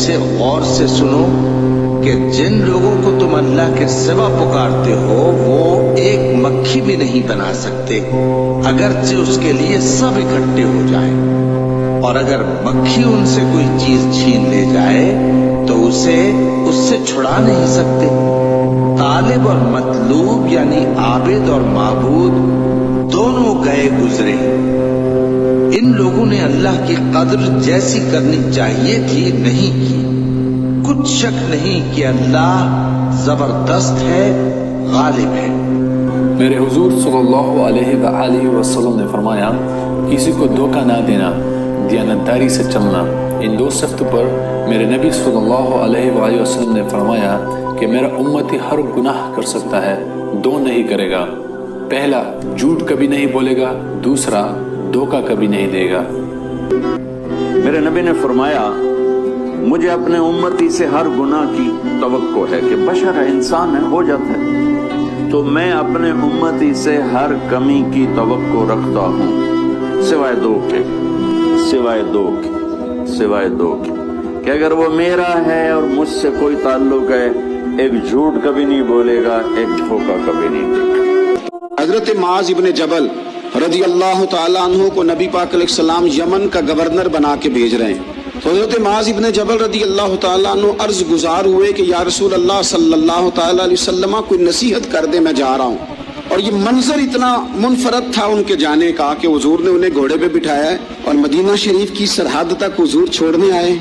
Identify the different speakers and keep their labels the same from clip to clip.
Speaker 1: से गौर से सुनो कि जिन लोगों को तुम अल्लाह के सिवा पुकारते हो वो एक मक्खी भी नहीं बना सकते, अगरचे उसके लिए सब इकट्ठे हो जाएं। और अगर मक्खी उनसे कोई चीज छीन ले जाए तो उसे उससे छुड़ा नहीं सकते। तालिब और मतलूब यानी आबिद और माबूद दोनों गए गुजरे। इन लोगों ने अल्लाह की कद्र जैसी करनी चाहिए थी नहीं की। कुछ शक नहीं कि अल्लाह जबरदस्त है, गालिब है।
Speaker 2: मेरे हुजूर सल्लल्लाहु अलैहि वसल्लम ने फरमाया, किसी को धोखा ना देना, दियानतदारी से चलना। इन दो सख्त पर मेरे नबी सल्लल्लाहु अलैहि वसल्लम ने फरमाया कि मेरा उम्मती हर गुनाह कर सकता है, दो नहीं करेगा। पहला, झूठ कभी नहीं बोलेगा, दूसरा, धोखा कभी नहीं देगा।
Speaker 3: मेरे नबी ने फरमाया, मुझे अपने उम्मती से हर गुनाह की तवक्को है कि बशर है, इंसान है, हो जाता है, तो मैं अपने उम्मती से हर कमी की तवक्को रखता हूँ, सिवाय दो के, सिवाय दो के, सिवाय दो के, कि अगर वो मेरा है और मुझसे कोई ताल्लुक है, एक झूठ कभी नहीं बोलेगा, एक धोखा कभी नहीं देगा।
Speaker 4: हजरत मुआज़ इब्न जबल रज़ी अल्लाह ताला अन्हु को नबी पाक अलैहिस्सलाम यमन का गवर्नर बना के भेज रहे हैं। तो हजरत मुआज़ इब्न जबल रज़ी अल्लाह ताला अन्हु अर्ज गुजार हुए कि या रसूल अल्लाह सल्लल्लाहु ताला अलैहि वसल्लम कोई नसीहत कर दे, मैं जा रहा हूँ। और ये मंजर इतना मुनफरद था उनके जाने का कि हुजूर ने उन्हें घोड़े पे बिठाया है और मदीना शरीफ की सरहद तक हुजूर छोड़ने आए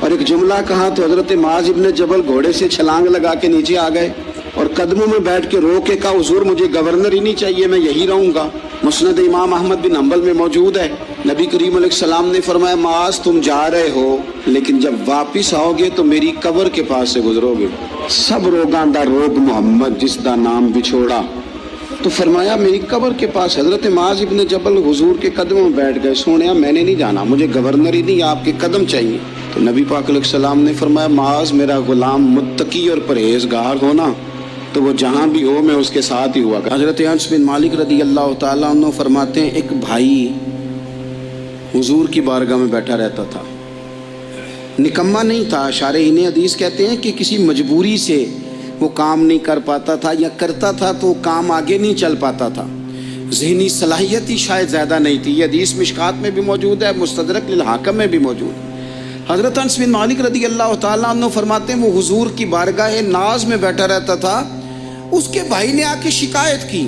Speaker 4: और एक जुमला कहा तो हजरत मुआज़ इब्न जबल घोड़े से छलांग लगा के नीचे आ गए और कदमों में बैठ के रो के कहा, हुजूर मुझे गवर्नर ही नहीं चाहिए, मैं यही रहूंगा। मुस्नद इमाम अहमद बिन हंबल में मौजूद है। नबी करीम अलैहिस्सलाम ने फरमाया, मुआज़ तुम जा रहे हो लेकिन जब वापिस आओगे तो मेरी कब्र के पास से गुजरोगे। सब रोगां दा रोग मोहम्मद जिसदा नाम बिछोड़ा। तो फरमाया मेरी कब्र के पास। हजरत मुआज़ इब्न जबल हुजूर के कदमों में बैठ गए, सोनिया मैंने नहीं जाना, मुझे गवर्नर ही नहीं, आपके कदम चाहिए। तो नबी पाक अलैहिस्सलाम ने फरमाया, मुआज़ मेरा गुलाम मुत्तकी और परहेजगार हो ना, तो वो जहाँ भी हो मैं उसके साथ ही हुआ। हजरत अनस बिन मालिक रज़ी अल्लाह ताला अन्हु फरमाते हैं, एक भाई हुजूर की बारगाह में बैठा रहता था, निकम्मा नहीं था। शारहीन हदीस कहते हैं कि किसी मजबूरी से वो काम नहीं कर पाता था या करता था तो काम आगे नहीं चल पाता था, ज़हनी सलाहियत ही शायद ज़्यादा नहीं थी। ये हदीस मिशकात में भी मौजूद है, मुस्तदरक लिल हाकिम में भी मौजूद है। हज़रत अनस बिन मालिक रज़ी अल्लाह ताला अन्हु फरमाते हैं, वो हुजूर की बारगाह नाज में बैठा रहता था। उसके भाई ने आके शिकायत की,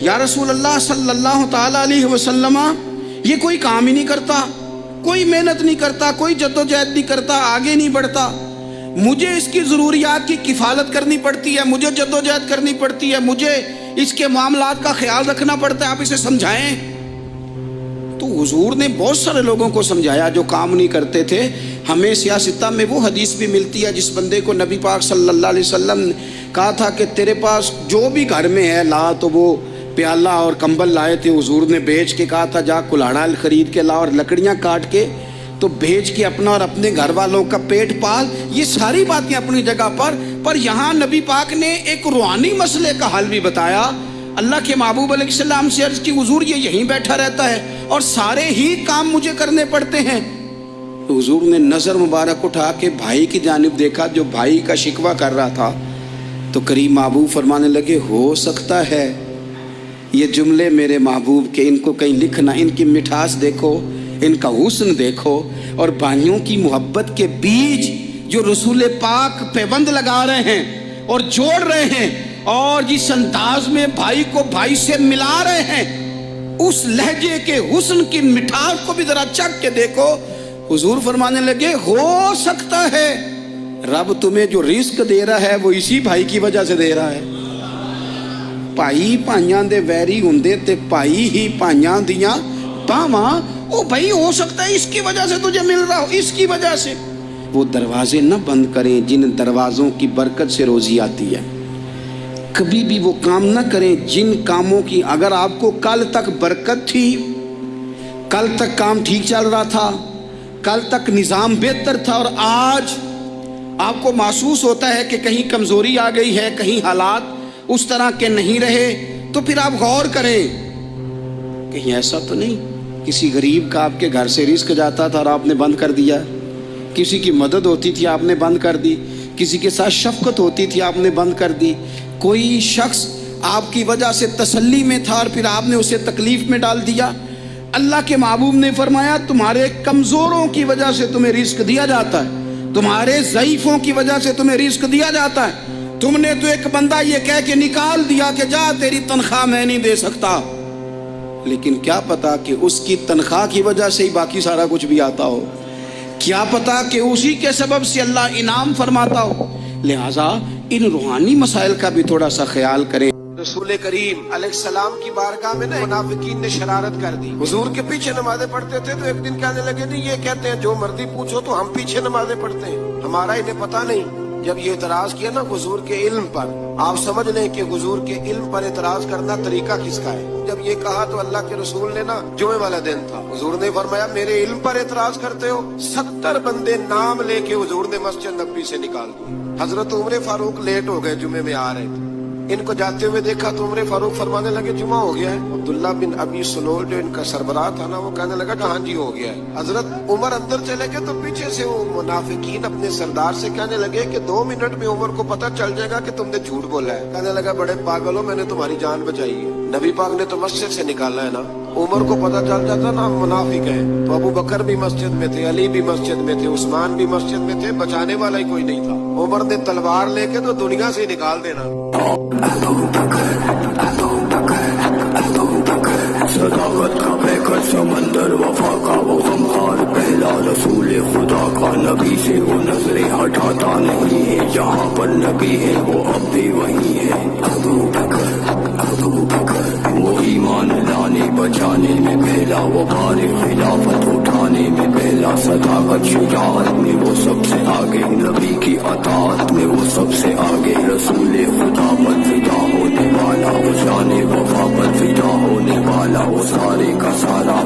Speaker 4: या रसूल अल्लाह सल्लल्लाहु ताला अलैहि वसल्लम, ये कोई काम ही नहीं करता, कोई मेहनत नहीं करता, कोई जद्दोजहद नहीं करता, आगे नहीं बढ़ता, मुझे इसकी ज़रूरियात की किफ़ालत करनी पड़ती है, मुझे जद्दोजहद करनी पड़ती है, मुझे इसके मामलात का ख्याल रखना पड़ता है, आप इसे समझाएं। तो हुजूर ने बहुत सारे लोगों को समझाया जो काम नहीं करते थे। हमें सियासता में वो हदीस भी मिलती है जिस बंदे को नबी पाक सल्लल्लाहु अलैहि वसल्लम ने कहा था कि तेरे पास जो भी घर में है ला, तो वो प्याला और कंबल लाए थे, हुजूर ने बेच के कहा था जा कुल्हाड़ा खरीद के ला और लकड़ियाँ काट के तो बेच के अपना और अपने घर वालों का पेट पाल। ये सारी बातें अपनी जगह पर यहाँ नबी पाक ने एक रूहानी मसले का हल भी बताया। अल्लाह के महबूब अलैहिस्सलाम से अर्ज की, हुजूर ये यहीं बैठा रहता है और सारे ही काम मुझे करने पड़ते हैं। तो हुजूर ने नज़र मुबारक उठा के भाई की जानिब देखा जो भाई का शिकवा कर रहा था। तो करीम महबूब फरमाने लगे, हो सकता है ये जुमले मेरे महबूब के, इनको कहीं लिखना, इनकी मिठास देखो, इनका हुस्न देखो और भाइयों की मोहब्बत के बीज जो रसूल पाक पैबंद लगा रहे हैं और जोड़ रहे हैं और जिस अंदाज में भाई को भाई से मिला रहे हैं, उस लहजे के हुस्न की मिठास को भी जरा चख के देखो। हुजूर फरमाने लगे, हो सकता है रब तुम्हें जो रिस्क दे रहा है वो इसी भाई की वजह से दे रहा है। भाई भाइयां दे वैरी हुंदे ते भाई ही भाइयां दियां बावां। ओ भाई हो सकता है इसकी वजह से तुझे मिल रहा हो, इसकी वजह से। वो दरवाजे न बंद करें जिन दरवाजों की बरकत से रोजी आती है। कभी भी वो काम न करें जिन कामों की अगर आपको कल तक बरकत थी, कल तक काम ठीक चल रहा था, कल तक निज़ाम बेहतर था और आज आपको महसूस होता है कि कहीं कमज़ोरी आ गई है, कहीं हालात उस तरह के नहीं रहे, तो फिर आप गौर करें कहीं ऐसा तो नहीं किसी गरीब का आपके घर से रिस्क जाता था और आपने बंद कर दिया, किसी की मदद होती थी आपने बंद कर दी, किसी के साथ शफकत होती थी आपने बंद कर दी। कोई शख्स आपकी वजह से तसल्ली में था और फिर आपने उसे तकलीफ में डाल दिया। अल्लाह के महबूब ने फरमाया तुम्हारे कमज़ोरों की वजह से तुम्हें रिस्क दिया जाता है, तुम्हारे ज़ईफ़ों की वजह से तुम्हें रिस्क दिया जाता है। तुमने तो एक बंदा ये कह के निकाल दिया कि जा तेरी तनख्वाह मैं नहीं दे सकता, लेकिन क्या पता कि उसकी तनख्वाह की वजह से ही बाकी सारा कुछ भी आता हो, क्या पता कि उसी के सबब से अल्लाह इनाम फरमाता हो। लिहाजा इन रूहानी मसाइल का भी थोड़ा सा ख्याल करें। रसूल करीम अलैहिस्सलाम की बारगाह में ना मुनाफिकीन ने शरारत कर दी। हुजूर के पीछे नमाजें पढ़ते थे तो एक दिन कहने लगे नहीं ये कहते हैं जो मर्जी पूछो तो हम पीछे नमाजें पढ़ते हैं, हमारा इन्हें पता नहीं। जब ये इतराज किया ना हुजूर के इल्म पर, आप समझ लें कि हुजूर के इल्म पर इतराज करना तरीका किसका है। जब ये कहा तो अल्लाह के रसूल ने ना, जुमे वाला दिन था, हुजूर ने फरमाया मेरे इल्म पर इतराज करते हो। 70 बंदे नाम लेके हुजूर ने मस्जिद नबी से निकाल दिए। हजरत उमर फारूक लेट हो गए, जुमे में आ रहे थे, इनको जाते हुए देखा तो उमर फारूक फरमाने लगे जुमा हो गया है। अब्दुल्ला बिन अबी सुलोल जो इनका सरबराह था ना, वो कहने लगा कि हाँ जी हो गया है। हजरत उमर अंदर चले गए तो पीछे से वो मुनाफिकीन अपने सरदार से कहने लगे कि 2 मिनट में उमर को पता चल जाएगा कि तुमने झूठ बोला है। कहने लगा बड़े पागल हो, मैंने तुम्हारी जान बचाई है, नबी पाक ने तो मस्जिद से निकाला है ना। उमर को पता चल जाता ना मुनाफिक है, तो अबू बकर भी मस्जिद में थे, अली भी मस्जिद में थे, उस्मान भी मस्जिद में थे, बचाने वाला ही कोई नहीं था। उमर ने तलवार लेके तो दुनिया से निकाल देना।
Speaker 5: सदाकत का बहकर समंदर, वफा का वो गमखार, पहला रसूल खुदा का, नबी से वो नजरें हटाता नहीं है, जहाँ पर नबी है वो अब भी वही है। अबू बकर वो ईमान लाने बचाने में पहला, वो बार खिलाफत उठाने में पहला, सदाकत शुजाअत में वो सबसे आगे, नबी की अताअत में वो सबसे आगे, रसूल खुदा पर फिदा होने वाला, वो जाने वफा पर फिदा होने वाला, वो सारे का सारा